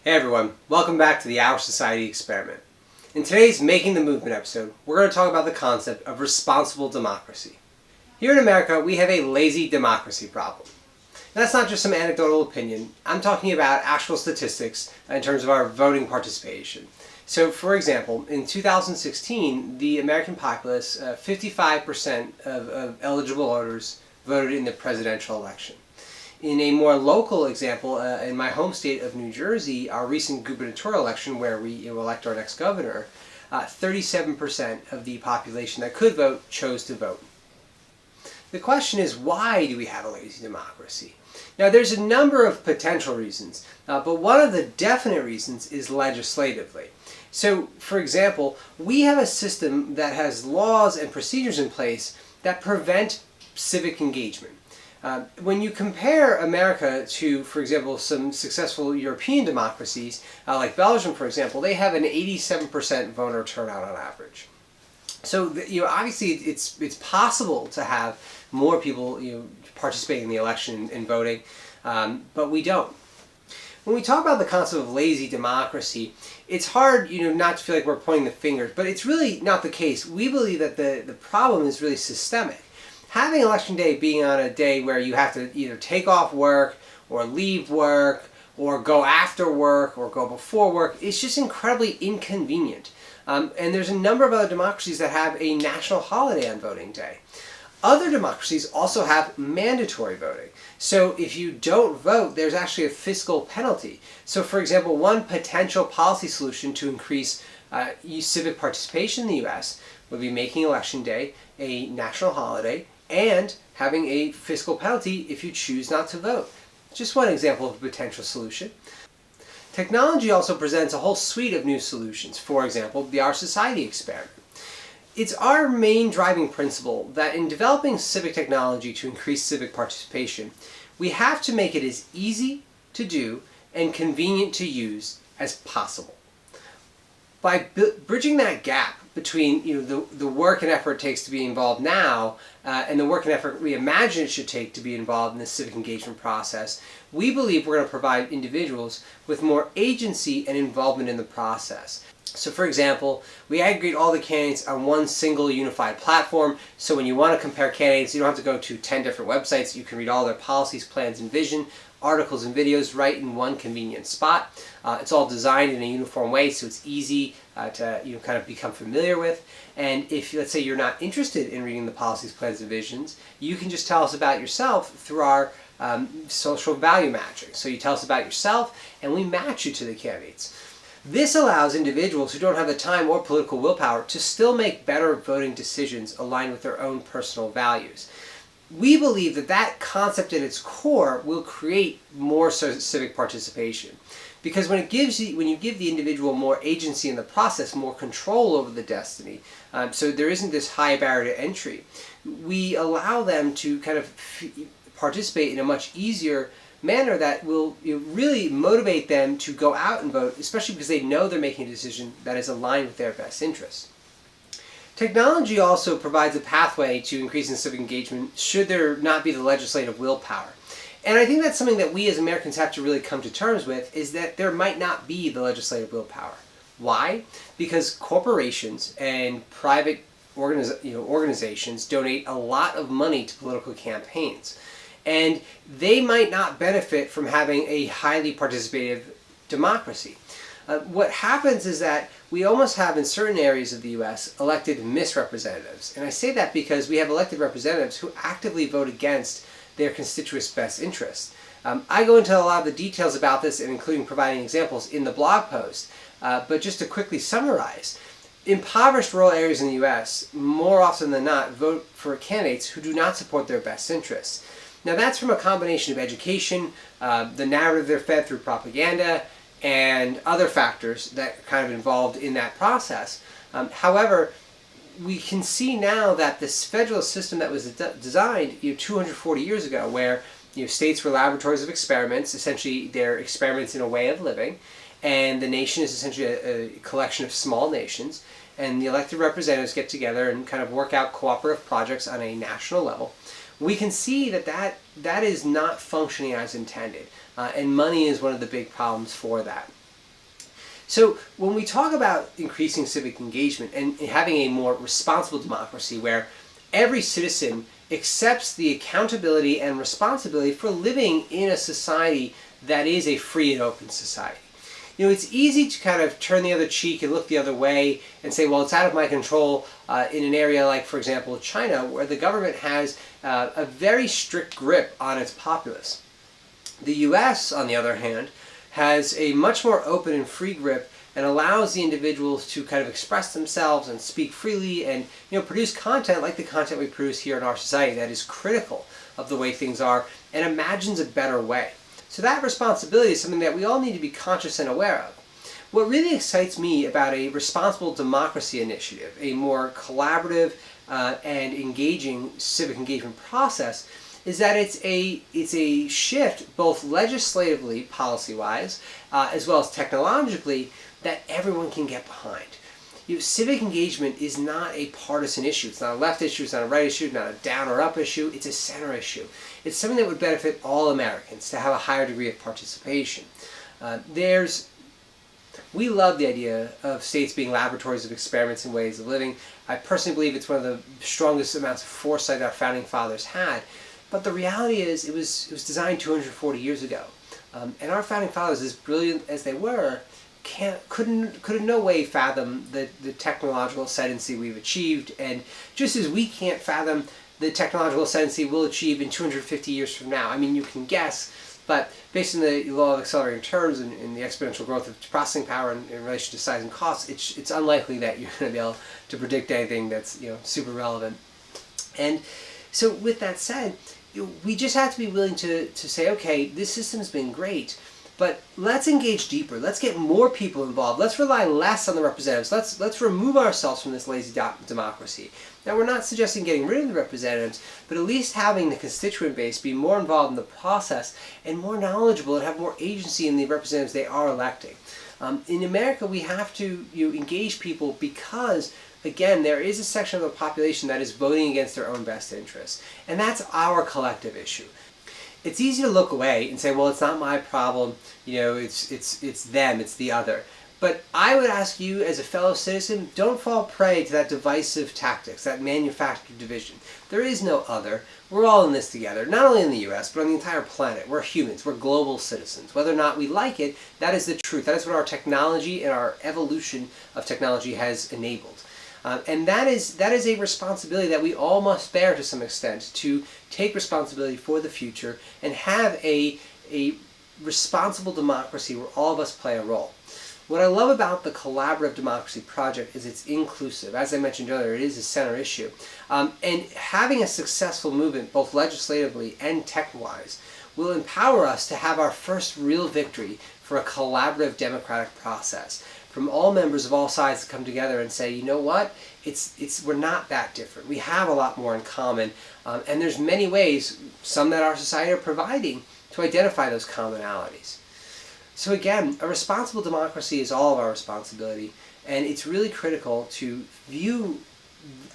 Hey everyone, welcome back to the OurSociety Experiment. In today's Making the Movement episode, we're going to talk about the concept of responsible democracy. Here in America, we have a lazy democracy problem. And that's not just some anecdotal opinion. I'm talking about actual statistics in terms of our voting participation. So, for example, in 2016, the American populace, 55% of eligible voters voted in the presidential election. In a more local example, in my home state of New Jersey, our recent gubernatorial election where we elect our next governor, 37% of the population that could vote chose to vote. The question is, why do we have a lazy democracy? Now, there's a number of potential reasons, but one of the definite reasons is legislatively. So, for example, we have a system that has laws and procedures in place that prevent civic engagement. When you compare America to, for example, some successful European democracies, like Belgium, for example, they have an 87% voter turnout on average. So, obviously, it's possible to have more people, participating in the election and voting, but we don't. When we talk about the concept of lazy democracy, it's hard, not to feel like we're pointing the fingers, but it's really not the case. We believe that the problem is really systemic. Having election day being on a day where you have to either take off work or leave work or go after work or go before work is just incredibly inconvenient. And there's a number of other democracies that have a national holiday on voting day. Other democracies also have mandatory voting. So if you don't vote, there's actually a fiscal penalty. So for example, one potential policy solution to increase civic participation in the U.S. would be making election day a national holiday and having a fiscal penalty if you choose not to vote. Just one example of a potential solution. Technology also presents a whole suite of new solutions. For example, the OurSociety Experiment. It's our main driving principle that in developing civic technology to increase civic participation, we have to make it as easy to do and convenient to use as possible. By bridging that gap between the work and effort it takes to be involved now and the work and effort we imagine it should take to be involved in the civic engagement process, we believe we're going to provide individuals with more agency and involvement in the process. So for example, we aggregate all the candidates on one single unified platform, so when you want to compare candidates, you don't have to go to 10 different websites. You can read all their policies, plans, and vision, articles and videos right in one convenient spot. It's all designed in a uniform way, so it's easy to kind of become familiar with. And if, let's say, you're not interested in reading the policies, plans, and visions, you can just tell us about yourself through our social value matching. So you tell us about yourself, and we match you to the candidates. This allows individuals who don't have the time or political willpower to still make better voting decisions aligned with their own personal values. We believe that concept at its core will create more civic participation, because when you give the individual more agency in the process, more control over the destiny, so there isn't this high barrier to entry, we allow them to kind of participate in a much easier manner that will really motivate them to go out and vote, especially because they know they're making a decision that is aligned with their best interests. Technology also provides a pathway to increasing civic engagement should there not be the legislative willpower. And I think that's something that we as Americans have to really come to terms with, is that there might not be the legislative willpower. Why? Because corporations and private organizations donate a lot of money to political campaigns. And they might not benefit from having a highly participative democracy. What happens is that we almost have, in certain areas of the U.S., elected misrepresentatives. And I say that because we have elected representatives who actively vote against their constituents' best interests. I go into a lot of the details about this, and including providing examples in the blog post. But just to quickly summarize, impoverished rural areas in the U.S. more often than not vote for candidates who do not support their best interests. Now that's from a combination of education, the narrative they're fed through propaganda, and other factors that are kind of involved in that process. However, we can see now that this federal system that was designed 240 years ago, where states were laboratories of experiments, essentially they're experiments in a way of living, and the nation is essentially a collection of small nations, and the elected representatives get together and kind of work out cooperative projects on a national level. We can see that is not functioning as intended, and money is one of the big problems for that. So when we talk about increasing civic engagement and having a more responsible democracy where every citizen accepts the accountability and responsibility for living in a society that is a free and open society. It's easy to kind of turn the other cheek and look the other way and say, well, it's out of my control in an area like, for example, China, where the government has a very strict grip on its populace. The US, on the other hand, has a much more open and free grip and allows the individuals to kind of express themselves and speak freely and produce content like the content we produce here in our society that is critical of the way things are and imagines a better way. So that responsibility is something that we all need to be conscious and aware of. What really excites me about a responsible democracy initiative, a more collaborative and engaging civic engagement process, is that it's a shift both legislatively, policy-wise, as well as technologically, that everyone can get behind. Civic engagement is not a partisan issue. It's not a left issue, it's not a right issue, not a down or up issue, it's a center issue. It's something that would benefit all Americans to have a higher degree of participation. We love the idea of states being laboratories of experiments and ways of living. I personally believe it's one of the strongest amounts of foresight our founding fathers had. But the reality is it was designed 240 years ago. And our founding fathers, as brilliant as they were, could in no way fathom the technological ascendancy we've achieved, and just as we can't fathom the technological ascendancy we'll achieve in 250 years from now. I mean, you can guess, but based on the law of accelerating terms and the exponential growth of processing power in relation to size and cost, it's unlikely that you're going to be able to predict anything that's super relevant. And so with that said, we just have to be willing to say, okay, this system's been great, but let's engage deeper. Let's get more people involved. Let's rely less on the representatives. Let's remove ourselves from this lazy democracy. Now, we're not suggesting getting rid of the representatives, but at least having the constituent base be more involved in the process and more knowledgeable and have more agency in the representatives they are electing. In America, we have to engage people because, again, there is a section of the population that is voting against their own best interests, and that's our collective issue. It's easy to look away and say, well, it's not my problem, it's them, it's the other. But I would ask you as a fellow citizen, don't fall prey to that divisive tactics, that manufactured division. There is no other. We're all in this together, not only in the US, but on the entire planet. We're humans, we're global citizens. Whether or not we like it, that is the truth. That is what our technology and our evolution of technology has enabled. And that is a responsibility that we all must bear to some extent, to take responsibility for the future and have a responsible democracy where all of us play a role. What I love about the Collaborative Democracy Project is it's inclusive. As I mentioned earlier, it is a center issue. And having a successful movement, both legislatively and tech-wise, will empower us to have our first real victory for a collaborative democratic process. From all members of all sides to come together and say, you know what, we're not that different. We have a lot more in common, and there's many ways, some that our society are providing, to identify those commonalities. So again, a responsible democracy is all of our responsibility, and it's really critical to view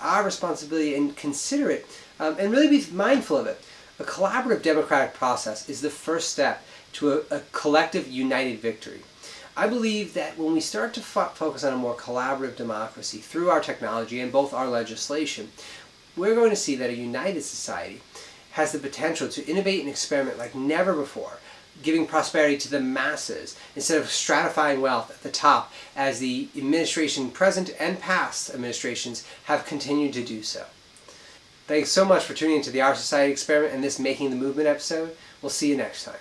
our responsibility and consider it, and really be mindful of it. A collaborative democratic process is the first step to a collective united victory. I believe that when we start to focus on a more collaborative democracy through our technology and both our legislation, we're going to see that a united society has the potential to innovate and experiment like never before, giving prosperity to the masses instead of stratifying wealth at the top as the administration, present and past administrations, have continued to do so. Thanks so much for tuning into the OurSociety Experiment and this Making the Movement episode. We'll see you next time.